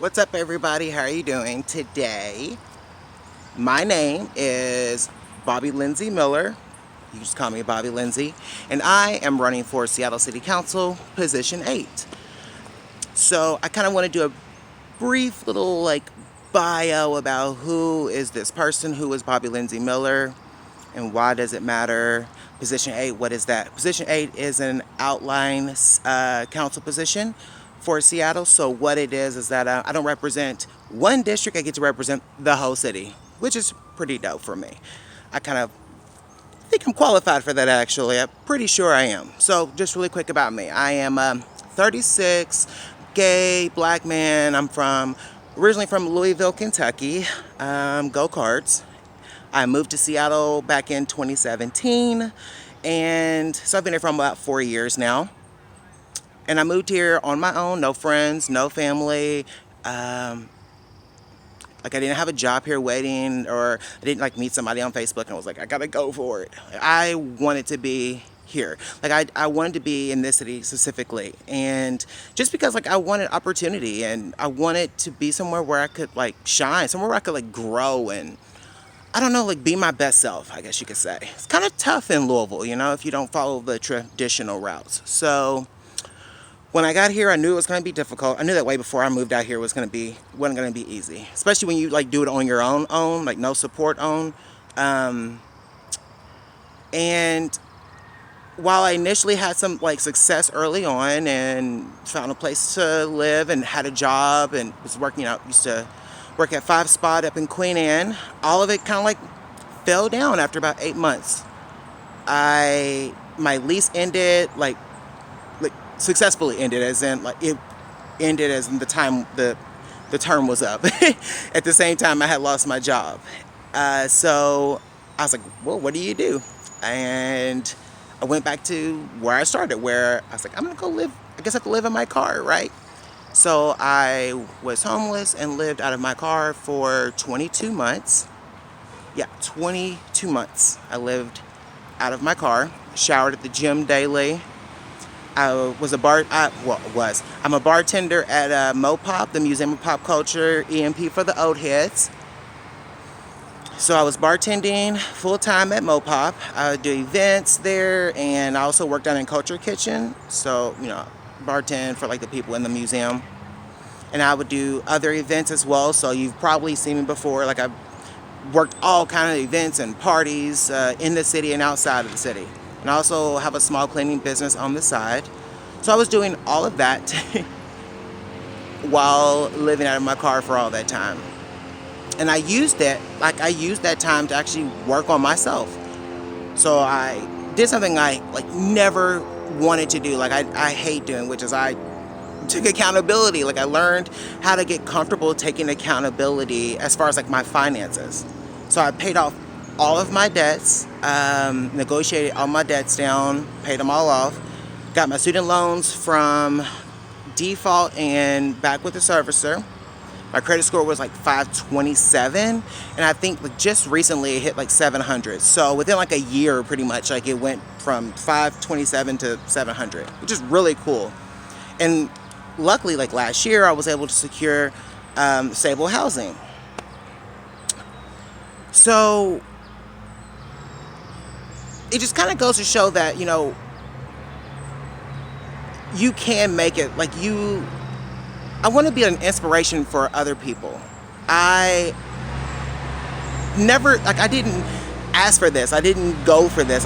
What's up, everybody? How are you doing today? My name is Bobby Lindsey Miller. You just call me Bobby Lindsey. And I am running for Seattle City Council, position 8. So I kind of want to do a brief little bio about who is this person, who is Bobby Lindsey Miller, and why does it matter. Position 8, what is that? Position 8 is an outline council position for Seattle. So what it is that I don't represent one district, I get to represent the whole city, which is pretty dope for me. I kind of think I'm qualified for that, actually. I'm pretty sure I am. So just really quick about me. I am 36, gay, black man. I'm originally from Louisville, Kentucky. Go Cards. I moved to Seattle back in 2017, and so I've been here for about 4 years now. And I moved here on my own, no friends, no family. I didn't have a job here waiting, or I didn't meet somebody on Facebook and I was like, I gotta go for it. I wanted to be here. I wanted to be in this city specifically, and just because I wanted opportunity, and I wanted to be somewhere where I could shine, somewhere where I could grow and I don't know, be my best self, I guess you could say. It's kind of tough in Louisville, if you don't follow the traditional routes. So when I got here, I knew it was going to be difficult. I knew that way before I moved out here wasn't going to be easy, especially when you do it on your own, no support on. And while I initially had some success early on and found a place to live and had a job and was working out, used to work at 5 Spot up in Queen Anne, all of it kind of fell down after about 8 months. My lease ended successfully ended, as in it ended as in the time the term was up. At the same time, I had lost my job. So I was like, well, what do you do? And I went back to where I started, where I was like, I'm gonna go live. I guess I have to live in my car, right? So I was homeless and lived out of my car for 22 months. Yeah, 22 months. I lived out of my car, showered at the gym daily. I'm a bartender at MoPop, the Museum of Pop Culture, EMP for the old heads. So I was bartending full-time at MoPop. I would do events there, and I also worked down in Culture Kitchen. So, bartend for the people in the museum. And I would do other events as well. So you've probably seen me before. I've worked all kind of events and parties in the city and outside of the city. And I also have a small cleaning business on the side. So I was doing all of that while living out of my car for all that time. And I used that time to actually work on myself. So I did something I never wanted to do. I hate doing, which is I took accountability. I learned how to get comfortable taking accountability as far as my finances. So I paid off all of my debts, negotiated all my debts down, paid them all off, got my student loans from default and back with the servicer. My credit score was 527, and I think just recently it hit 700. So within a year, pretty much, it went from 527 to 700, which is really cool. And luckily, last year, I was able to secure stable housing. So it just kind of goes to show that, you can make it. I want to be an inspiration for other people. I didn't ask for this. I didn't go for this.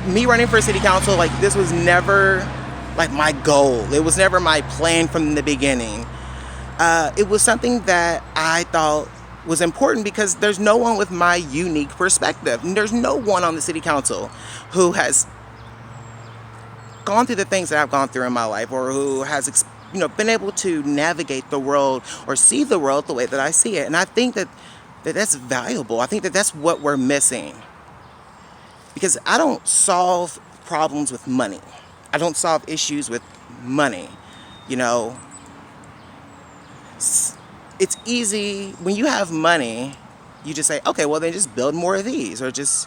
Me running for city council, this was never my goal. It was never my plan from the beginning. It was something that I thought was important because there's no one with my unique perspective. And there's no one on the city council who has gone through the things that I've gone through in my life, or who has been able to navigate the world or see the world the way that I see it. And I think that's valuable. I think that's what we're missing. Because I don't solve problems with money. I don't solve issues with money. It's easy when you have money, you just say, okay, well then just build more of these, or just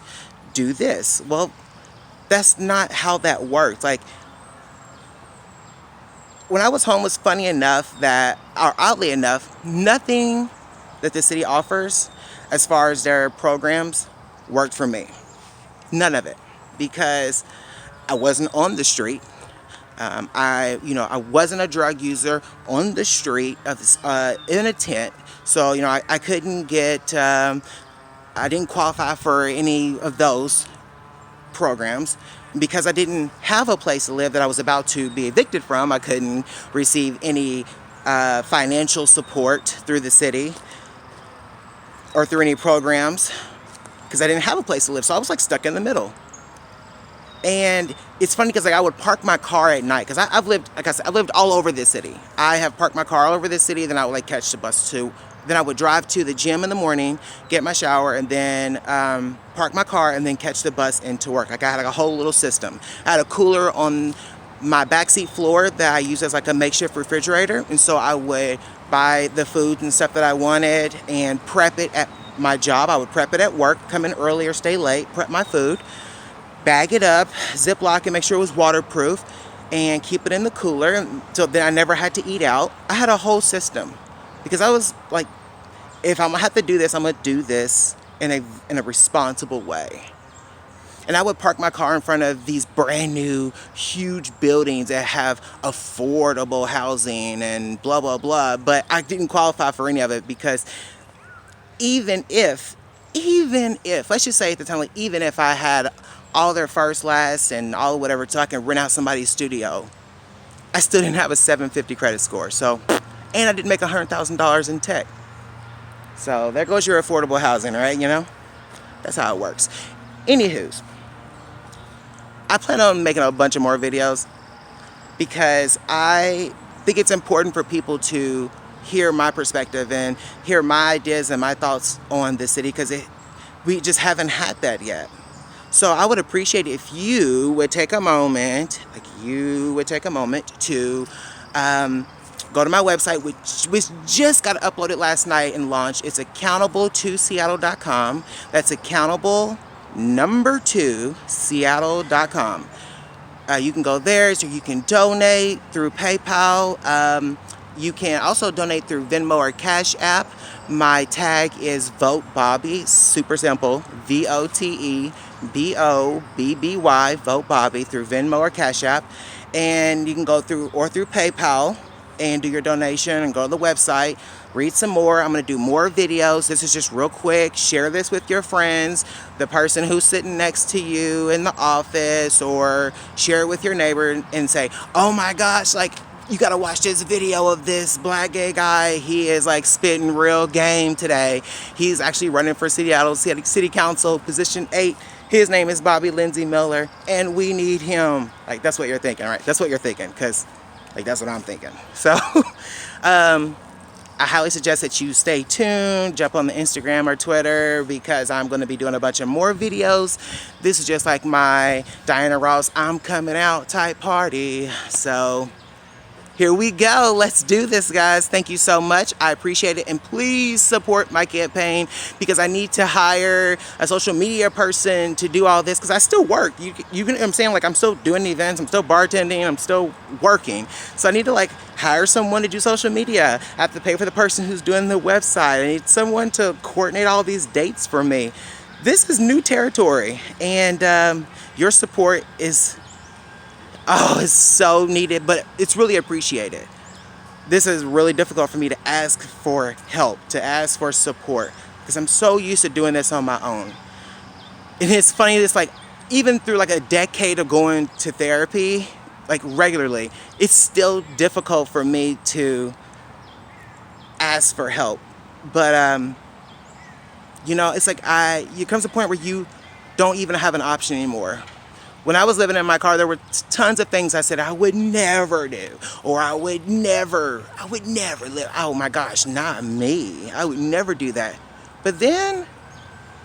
do this. Well, that's not how that works. when I was homeless, funny enough that, or oddly enough, nothing that the city offers as far as their programs worked for me. None of it. Because I wasn't on the street. I wasn't a drug user on the street in a tent. So, I couldn't get, I didn't qualify for any of those programs. Because I didn't have a place to live that I was about to be evicted from, I couldn't receive any financial support through the city or through any programs because I didn't have a place to live. So I was like stuck in the middle. And it's funny because I would park my car at night because I've lived, like I said, I've lived all over this city. I have parked my car all over this city. Then I would catch the bus to. Then I would drive to the gym in the morning, get my shower, and then park my car and then catch the bus into work. Like I had like a whole little system. I had a cooler on my backseat floor that I used as like a makeshift refrigerator. And so I would buy the food and stuff that I wanted and prep it at my job. I would prep it at work, come in early or stay late, prep my food, bag it up, Ziploc and make sure it was waterproof, and keep it in the cooler so that I never had to eat out. I had a whole system because I was like, if I'm gonna have to do this, I'm gonna do this in a responsible way. And I would park my car in front of these brand new, huge buildings that have affordable housing and blah, blah, blah. But I didn't qualify for any of it because even if, let's just say at the time, like even if I had all their first, last, and all whatever, so I can rent out somebody's studio, I still didn't have a 750 credit score. So, and I didn't make $100,000 in tech. So there goes your affordable housing, right? That's how it works. Anywho's, I plan on making a bunch of more videos because I think it's important for people to hear my perspective and hear my ideas and my thoughts on the city because we just haven't had that yet. So I would appreciate it if you would take a moment, to go to my website, which just got uploaded last night and launched. It's accountable2seattle.com. That's accountable number 2 seattle.com. You can go there, so you can donate through PayPal. You can also donate through Venmo or Cash App. My tag is votebobby. Super simple. VOTEBOBBY. Vote Bobby through Venmo or Cash App. And you can go through PayPal and do your donation and go to the website, read some more. I'm going to do more videos. This is just real quick. Share this with your friends, the person who's sitting next to you in the office, or share it with your neighbor and say, oh my gosh, like, you got to watch this video of this black gay guy. He is like spitting real game today. He's actually running for Seattle City Council, position 8. His name is Bobby Lindsey Miller, and we need him. Like, that's what you're thinking, right? That's what you're thinking, because like, that's what I'm thinking. So, I highly suggest that you stay tuned, jump on the Instagram or Twitter, because I'm going to be doing a bunch of more videos. This is just like my Diana Ross, I'm coming out type party. So, here we go. Let's do this, guys. Thank you so much. I appreciate it. And please support my campaign because I need to hire a social media person to do all this because I still work. You know what I'm saying? Like, I'm still doing events. I'm still bartending. I'm still working. So I need to hire someone to do social media. I have to pay for the person who's doing the website. I need someone to coordinate all these dates for me. This is new territory. And your support is... it's so needed, but it's really appreciated. This is really difficult for me to ask for help, to ask for support, because I'm so used to doing this on my own. And it's funny, it's like, even through a decade of going to therapy, regularly, it's still difficult for me to ask for help. But, it's it comes to a point where you don't even have an option anymore. When I was living in my car, there were tons of things I said I would never do, or I would never live. Oh my gosh, not me. I would never do that. But then,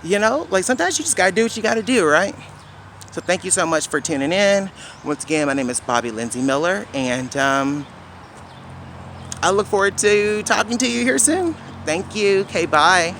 sometimes you just gotta do what you gotta do, right? So thank you so much for tuning in. Once again, my name is Bobby Lindsey Miller, and I look forward to talking to you here soon. Thank you. Okay, bye.